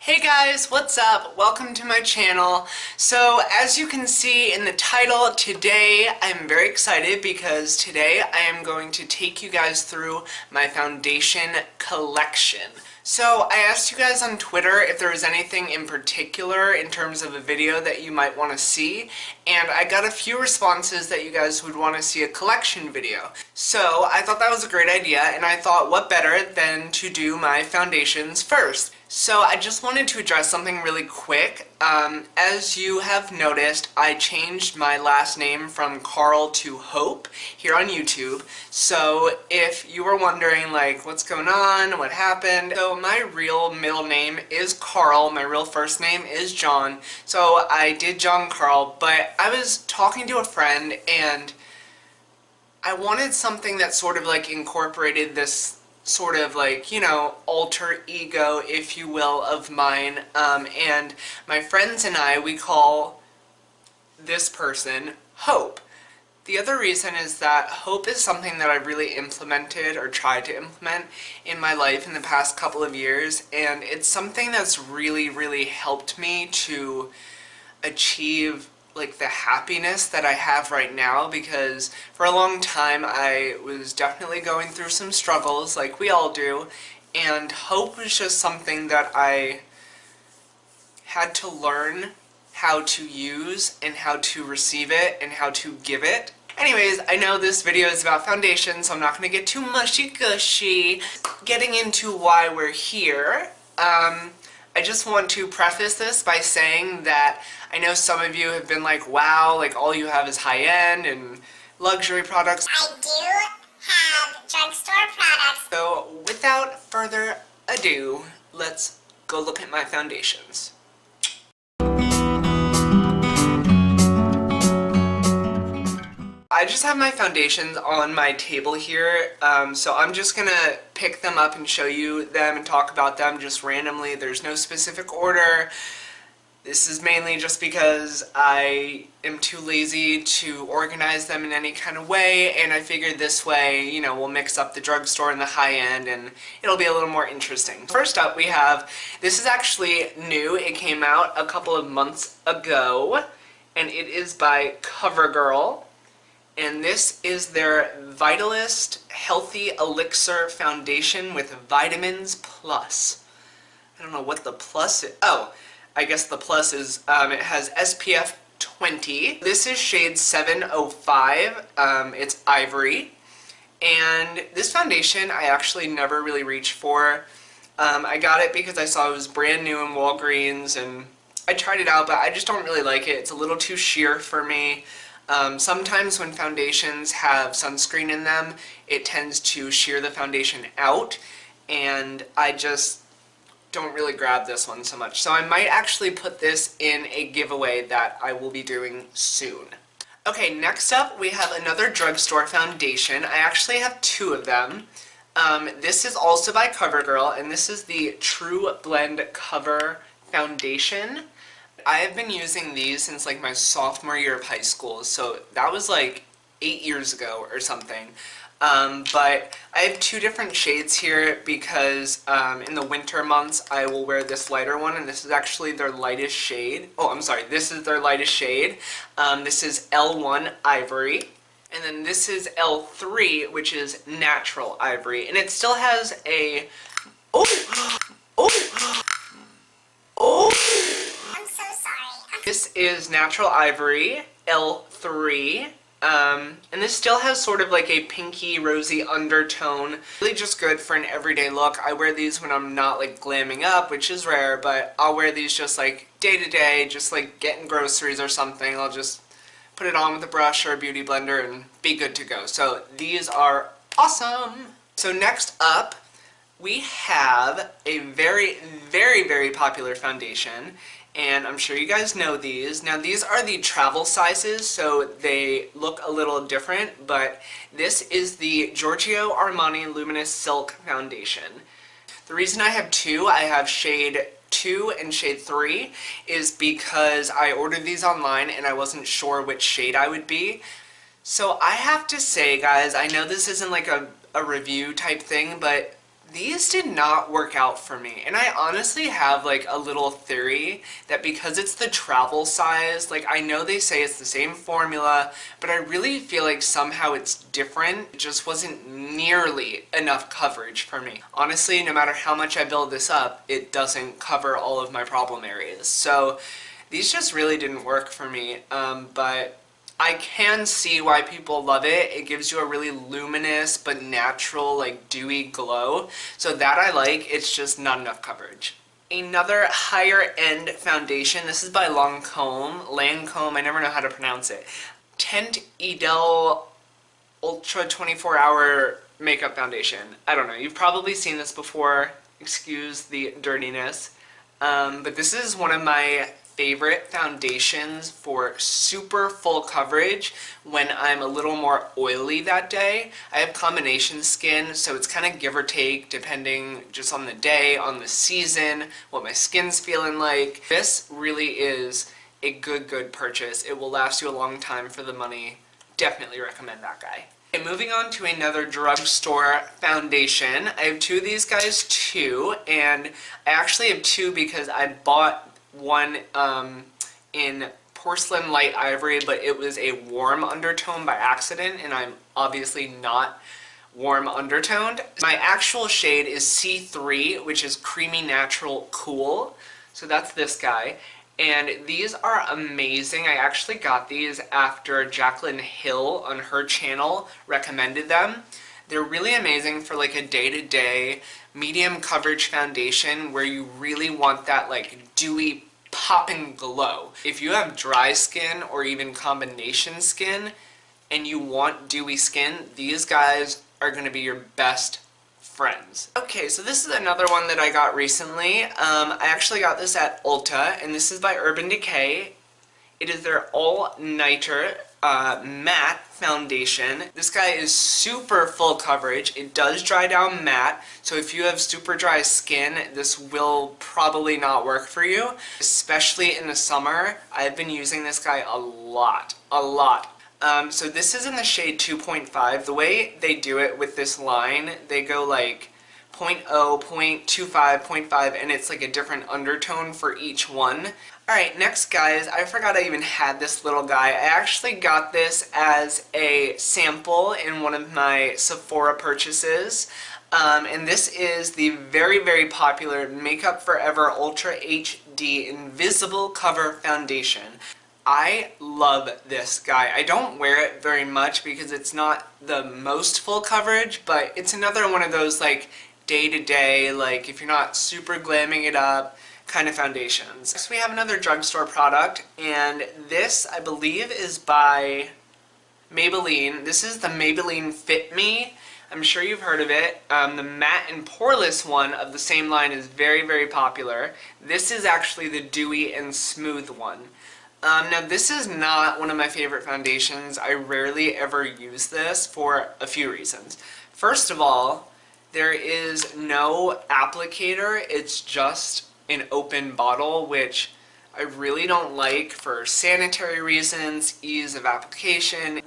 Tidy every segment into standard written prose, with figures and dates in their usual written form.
Hey guys, what's up? Welcome to my channel. So as you can see in the title, today I'm very excited because today I am going to take you guys through my foundation collection. So I asked you guys on Twitter if there was anything in particular in terms of a video that you might want to see, and I got a few responses that you guys would want to see a collection video. So I thought that was a great idea, and I thought what better than to do my foundations first. So I just wanted to address something really quick. As you have noticed, I changed my last name from Carl to Hope here on YouTube. So if you were wondering like what's going on, what happened, so my real middle name is Carl, my real first name is John. So I did John Carl, but I was talking to a friend and I wanted something that sort of like incorporated this sort of like, you know, alter ego, if you will, of mine, and my friends and I, we call this person Hope. The other reason is that Hope is something that I really implemented or tried to implement in my life in the past couple of years, and it's something that's really helped me to achieve like the happiness that I have right now, because for a long time I was definitely going through some struggles like we all do, and hope was just something that I had to learn how to use and how to receive it and how to give it. Anyways, I know this video is about foundation, so I'm not going to get too mushy-gushy. Getting into why we're here, I just want to preface this by saying that I know some of you have been like, wow, like all you have is high-end and luxury products. I do have drugstore products. So without further ado, let's go look at my foundations. I just have my foundations on my table here, so I'm just gonna pick them up and show you them and talk about them just randomly. There's no specific order. This is mainly just because I am too lazy to organize them in any kind of way, and I figured this way, you know, we'll mix up the drugstore and the high-end and it'll be a little more interesting. First up we have, this is actually new, it came out a couple of months ago, and it is by Covergirl. And this is their Vitalist Healthy Elixir Foundation with Vitamins Plus. I don't know what the plus is. Oh, I guess the plus is, it has SPF 20. This is shade 705. It's Ivory. And this foundation I actually never really reached for. I got it because I saw it was brand new in Walgreens, and I tried it out, but I just don't really like it. It's a little too sheer for me. Sometimes when foundations have sunscreen in them, it tends to shear the foundation out, and I just don't really grab this one so much. So I might actually put this in a giveaway that I will be doing soon. Okay, next up we have another drugstore foundation. I actually have two of them. This is also by Covergirl, and this is the TrueBlend Cover Foundation. I have been using these since like my sophomore year of high school, so that was like 8 years ago or something. But I have two different shades here because in the winter months I will wear this lighter one, and this is actually their lightest shade. Oh, I'm sorry, this is their lightest shade. This is L1 Ivory, and then this is L3, which is Natural Ivory, and it still has a... This is Natural Ivory, L3, and this still has sort of like a pinky rosy undertone. Really just good for an everyday look. I wear these when I'm not like glamming up, which is rare, but I'll wear these just like day to day, just like getting groceries or something. I'll just put it on with a brush or a beauty blender and be good to go. So these are awesome! So next up, we have a very popular foundation, and I'm sure you guys know these. Now these are the travel sizes, so they look a little different, but this is the Giorgio Armani Luminous Silk Foundation. The reason I have two, I have shade 2 and shade 3, is because I ordered these online and I wasn't sure which shade I would be. So I have to say, guys, I know this isn't like a review type thing, but These did not work out for me, and I honestly have like a little theory that because it's the travel size, like I know they say it's the same formula, but I really feel like somehow it's different. It just wasn't nearly enough coverage for me. Honestly, no matter how much I build this up, it doesn't cover all of my problem areas. So these just really didn't work for me, but I can see why people love it. It gives you a really luminous but natural, like dewy glow. So that I like, it's just not enough coverage. Another higher end foundation, this is by Lancome, I never know how to pronounce it. Teint Idole Ultra 24-Hour Makeup Foundation. I don't know, you've probably seen this before, excuse the dirtiness. But this is one of my favorite foundations for super full coverage when I'm a little more oily that day. I have combination skin, so it's kind of give or take depending just on the day, on the season, what my skin's feeling like. This really is a good purchase. It will last you a long time for the money. Definitely recommend that guy. Okay, moving on to another drugstore foundation. I have two of these guys too, and I actually have two because I bought one in Porcelain Light Ivory, but it was a warm undertone by accident, and I'm obviously not warm undertoned. My actual shade is C3, which is Creamy Natural Cool, so that's this guy. And these are amazing. I actually got these after Jaclyn Hill on her channel recommended them. They're really amazing for like a day-to-day medium coverage foundation where you really want that like dewy popping glow. If you have dry skin or even combination skin and you want dewy skin, these guys are going to be your best friends. Okay, so this is another one that I got recently. I actually got this at Ulta, and this is by Urban Decay. It is their all-nighter matte foundation. This guy is super full coverage. It does dry down matte, so if you have super dry skin, this will probably not work for you, especially in the summer. I've been using this guy a lot. So this is in the shade 2.5. The way they do it with this line, they go like 0.0, 0.25, 0.5, and it's like a different undertone for each one. Alright, next guys, I forgot I even had this little guy. I actually got this as a sample in one of my Sephora purchases. And this is the very popular MakeupForever Ultra HD Invisible Cover Foundation. I love this guy. I don't wear it very much because it's not the most full coverage, but it's another one of those like day-to-day, like if you're not super glamming it up, kind of foundations. Next we have another drugstore product, and this I believe is by Maybelline. This is the Maybelline Fit Me. I'm sure you've heard of it. The matte and poreless one of the same line is very popular. This is actually the dewy and smooth one. Now this is not one of my favorite foundations. I rarely ever use this for a few reasons. First of all, there is no applicator. It's just an open bottle, which I really don't like for sanitary reasons, ease of application.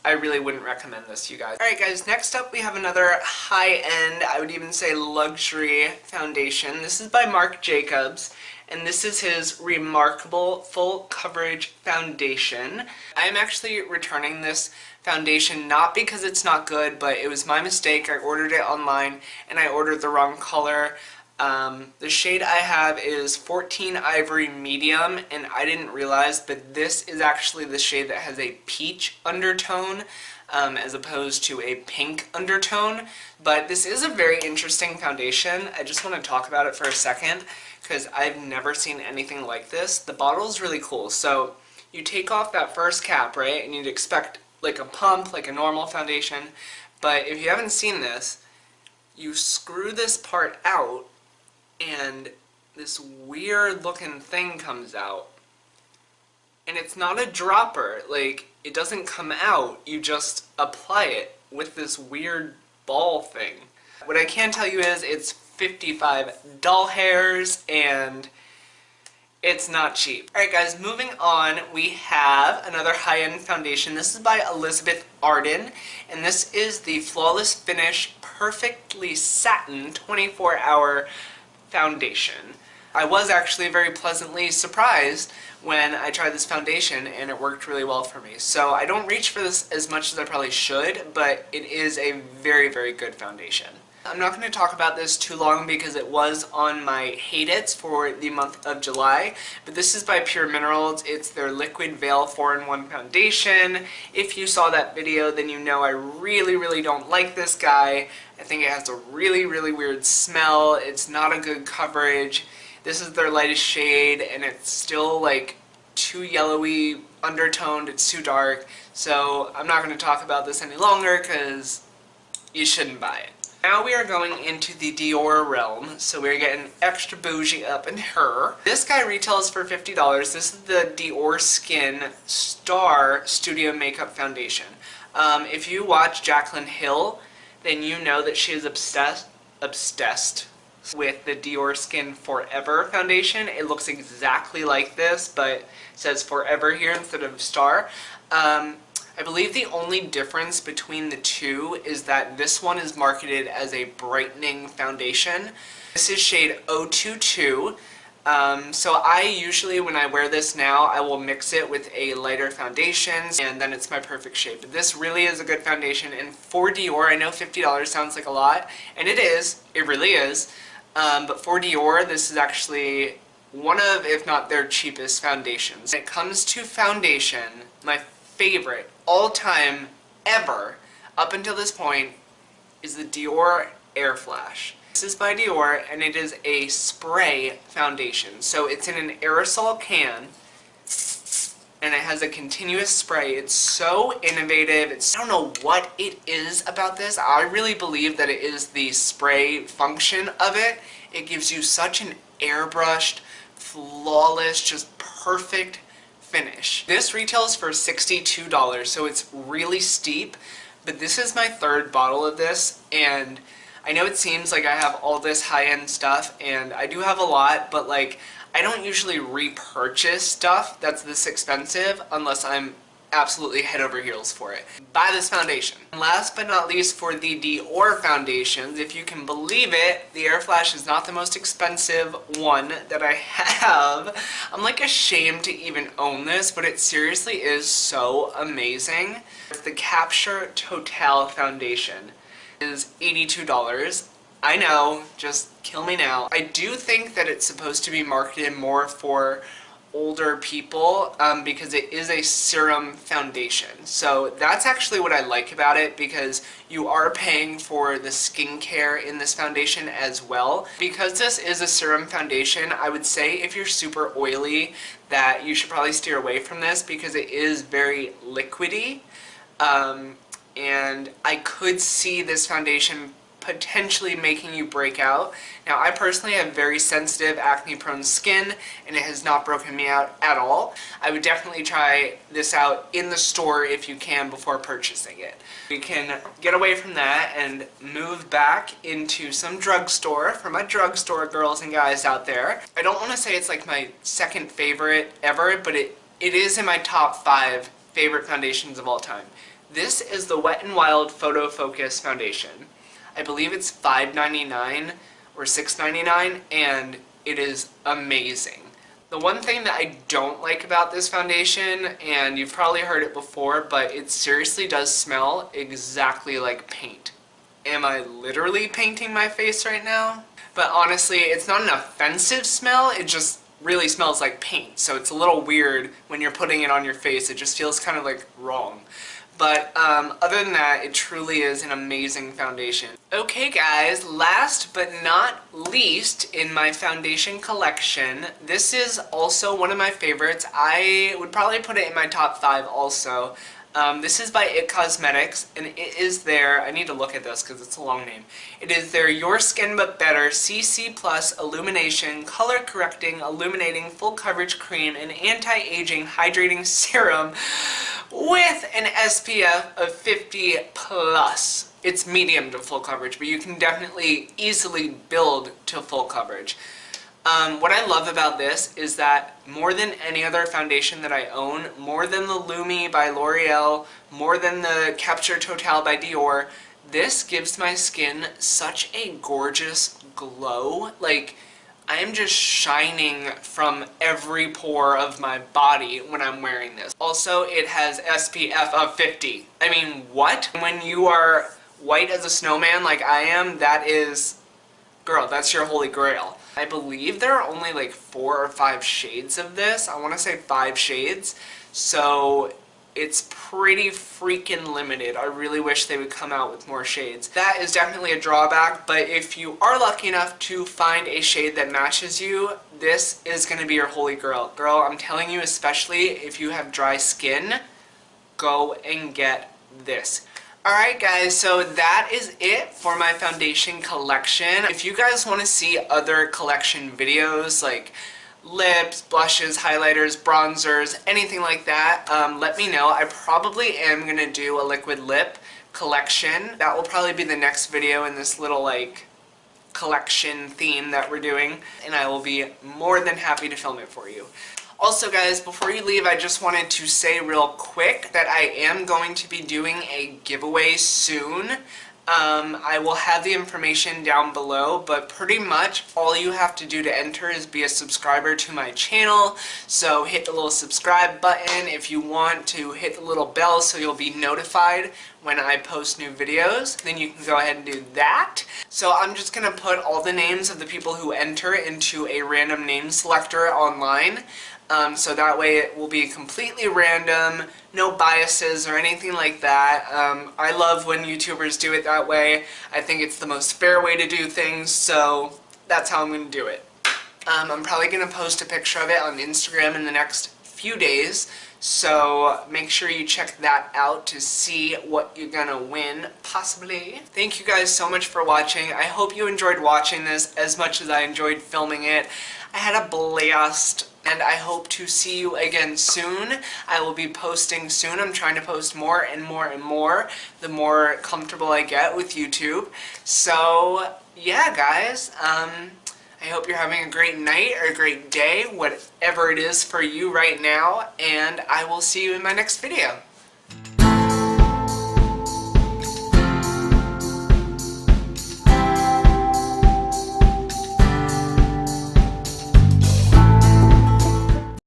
I really wouldn't recommend this to you guys. Alright guys, next up we have another high-end, I would even say luxury foundation. This is by Marc Jacobs, and this is his reMARCable Full Coverage Foundation. I'm actually returning this foundation not because it's not good, but it was my mistake. I ordered it online and I ordered the wrong color. The shade I have is 14 Ivory Medium, and I didn't realize, but this is actually the shade that has a peach undertone as opposed to a pink undertone. But this is a very interesting foundation. I just want to talk about it for a second because I've never seen anything like this. The bottle is really cool. So you take off that first cap, right, and you'd expect like a pump, like a normal foundation. But if you haven't seen this, you screw this part out and this weird looking thing comes out. And it's not a dropper, like it doesn't come out, you just apply it with this weird ball thing. What I can tell you is it's 55 doll hairs, and It's not cheap. Alright guys, moving on, we have another high-end foundation. This is by Elizabeth Arden, and this is the Flawless Finish Perfectly Satin 24-Hour Foundation. I was actually very pleasantly surprised when I tried this foundation, and it worked really well for me. So I don't reach for this as much as I probably should, but it is a very, very good foundation. I'm not going to talk about this too long because it was on my hate its for the month of July, but this is by Pure Minerals. It's their Liquid Veil 4-in-1 foundation. If you saw that video, then you know I really, really don't like this guy. I think it has a really, really weird smell. It's not a good coverage. This is their lightest shade, and it's still like too yellowy, undertoned, it's too dark. So I'm not going to talk about this any longer because you shouldn't buy it. Now we are going into the Dior realm, so we're getting extra bougie up in her. This guy retails for $50. This is the Dior Skin Star Studio Makeup Foundation. If you watch Jaclyn Hill, then you know that she is obsessed with the Dior Skin Forever foundation. It looks exactly like this, but it says Forever here instead of Star. I believe the only difference between the two is that this one is marketed as a brightening foundation. This is shade 022. So I usually, when I wear this now, I will mix it with a lighter foundation, and then it's my perfect shade. But this really is a good foundation, and for Dior, I know $50 sounds like a lot, and it is, it really is, but for Dior, this is actually one of, if not their cheapest foundations. When it comes to foundation, my favorite all-time ever up until this point is the Dior Airflash. This is by Dior, and it is a spray foundation. So it's in an aerosol can, and it has a continuous spray. It's so innovative. I don't know what it is about this. I really believe that it is the spray function of it. It gives you such an airbrushed, flawless, just perfect finish. This retails for $62, so it's really steep, but this is my third bottle of this, and I know it seems like I have all this high-end stuff, and I do have a lot, but like, I don't usually repurchase stuff that's this expensive unless I'm absolutely head over heels for it. Buy this foundation. And last but not least, for the Dior foundations, if you can believe it, the Airflash is not the most expensive one that I have. I'm like ashamed to even own this, but it seriously is so amazing. It's the Capture Total foundation. It is $82. I know, just kill me now. I do think that it's supposed to be marketed more for older people because it is a serum foundation. So that's actually what I like about it, because you are paying for the skincare in this foundation as well. Because this is a serum foundation, I would say if you're super oily that you should probably steer away from this because it is very liquidy. And I could see this foundation potentially making you break out. Now, I personally have very sensitive acne-prone skin, and it has not broken me out at all. I would definitely try this out in the store if you can before purchasing it. We can get away from that and move back into some drugstore for my drugstore girls and guys out there. I don't want to say it's like my second favorite ever, but it is in my top 5 favorite foundations of all time. This is the Wet n Wild Photo Focus Foundation. I believe it's $5.99 or $6.99, and it is amazing. The one thing that I don't like about this foundation, and you've probably heard it before, but it seriously does smell exactly like paint. Am I literally painting my face right now? But honestly, it's not an offensive smell, it just really smells like paint, so it's a little weird when you're putting it on your face. It just feels kind of like wrong. But other than that, it truly is an amazing foundation. Okay guys, last but not least in my foundation collection, this is also one of my favorites. I would probably put it in my top 5 also. This is by IT Cosmetics, and it is their, I need to look at this because it's a long name. It is their Your Skin But Better CC Plus Illumination Color Correcting Illuminating Full Coverage Cream and Anti-Aging Hydrating Serum with an SPF of 50+. It's medium to full coverage, but you can definitely easily build to full coverage. What I love about this is that more than any other foundation that I own, more than the Lumi by L'Oreal, more than the Capture Total by Dior, this gives my skin such a gorgeous glow. Like, I am just shining from every pore of my body when I'm wearing this. Also, it has SPF of 50. I mean, what? When you are white as a snowman like I am, that is, girl, that's your holy grail. I believe there are only like 4 or 5 shades of this. I want to say 5 shades. So it's pretty freaking limited. I really wish they would come out with more shades. That is definitely a drawback, but if you are lucky enough to find a shade that matches you, this is going to be your holy grail. Girl, I'm telling you, especially if you have dry skin, go and get this. Alright guys, so that is it for my foundation collection. If you guys want to see other collection videos like lips, blushes, highlighters, bronzers, anything like that, let me know. I probably am going to do a liquid lip collection. That will probably be the next video in this little like collection theme that we're doing, and I will be more than happy to film it for you. Also guys, before you leave, I just wanted to say real quick that I am going to be doing a giveaway soon. I will have the information down below, but pretty much all you have to do to enter is be a subscriber to my channel. So hit the little subscribe button if you want to hit the little bell so you'll be notified when I post new videos. Then you can go ahead and do that. So I'm just going to put all the names of the people who enter into a random name selector online. So that way it will be completely random, no biases or anything like that. I love when YouTubers do it that way. I think it's the most fair way to do things, so that's how I'm going to do it. I'm probably going to post a picture of it on Instagram in the next few days, so make sure you check that out to see what you're going to win, possibly. Thank you guys so much for watching. I hope you enjoyed watching this as much as I enjoyed filming it. I had a blast, and I hope to see you again soon. I will be posting soon. I'm trying to post more and more and more the more comfortable I get with YouTube. So, yeah guys, I hope you're having a great night or a great day, whatever it is for you right now, and I will see you in my next video.